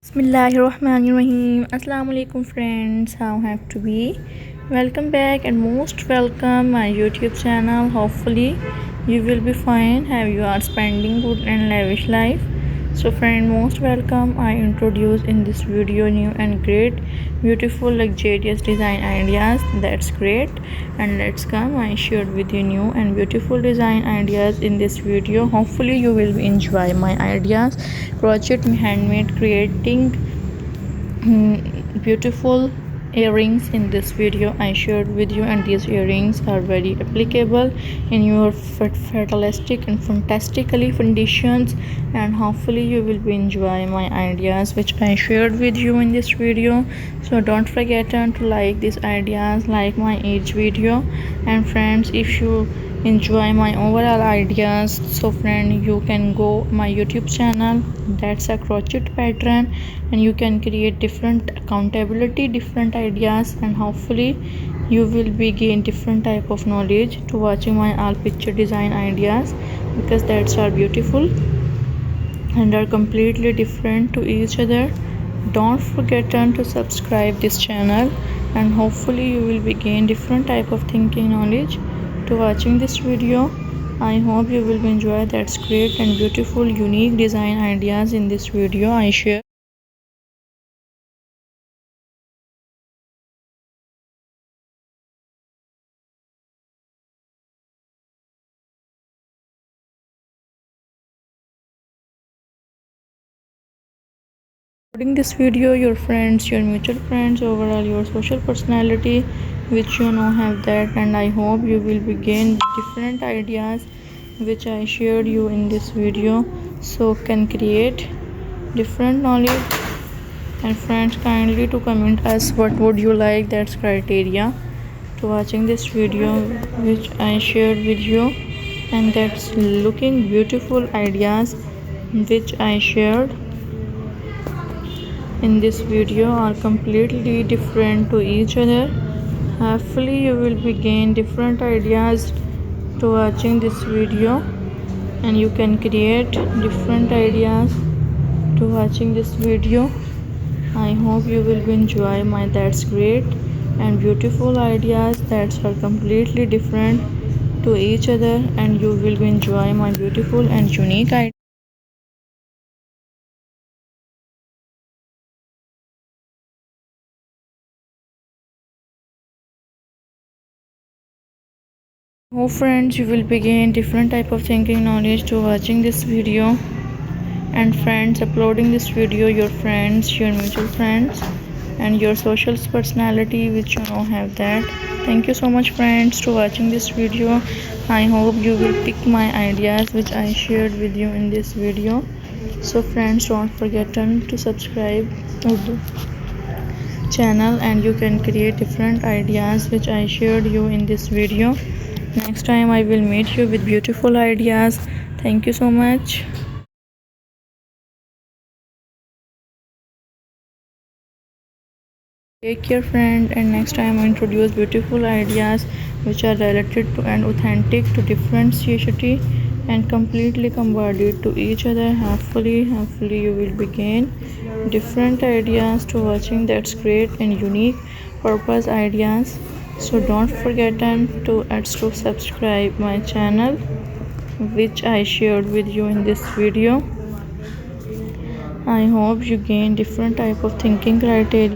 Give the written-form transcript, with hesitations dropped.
Bismillahirrahmanirrahim. Assalamu alaikum friends. How have to be? Welcome back and most welcome my YouTube channel. Hopefully you will be fine. Have you are spending good and lavish life. So friend, most welcome. I introduce in this video new and great beautiful luxurious design ideas. That's great. And let's come. I shared with you new and beautiful design ideas in this video. Hopefully you will enjoy my ideas. Crochet handmade creating beautiful earrings in this video I shared with you, and these earrings are very applicable in your fatalistic and fantastically conditions, and hopefully you will be enjoy my ideas which I shared with you in this video. So don't forget to like these ideas, like my each video. And friends, if you enjoy my overall ideas, so friend, you can go my YouTube channel, that's a crochet pattern, and you can create different accountability, different ideas, and hopefully you will be gain different type of knowledge to watching my all picture design ideas, because that's are beautiful and are completely different to each other. Don't forget to subscribe this channel, and hopefully you will be gain different type of thinking knowledge to watching this video. I hope you will enjoy that's great and beautiful unique design ideas in this video I share. Uploading this video, your friends, your mutual friends, overall your social personality which you know have that, and I hope you will be gain different ideas which I shared you in this video, so can create different knowledge. And friends, kindly to comment us what would you like, that's criteria to watching this video which I shared with you, and that's looking beautiful ideas which I shared in this video are completely different to each other. Hopefully you will be gain different ideas to watching this video, and you can create different ideas to watching this video. I hope you will enjoy my that's great and beautiful ideas that are completely different to each other, and you will enjoy my beautiful and unique ideas. Hope friends you will begin different type of thinking knowledge to watching this video. And friends, uploading this video, your friends, your mutual friends, and your social personality which you know have that. Thank you so much friends to watching this video. I hope you will pick my ideas which I shared with you in this video. So friends, don't forget to subscribe Urdu channel, and you can create different ideas which I shared you in this video. Next time I will meet you with beautiful ideas. Thank you so much. Take care friend, and next time I introduce beautiful ideas which are related to and authentic to differentiation and completely combined to each other. Hopefully you will begin different ideas to watching that's great and unique purpose ideas. So don't forget to subscribe my channel which I shared with you in this video. I hope you gain different type of thinking criteria.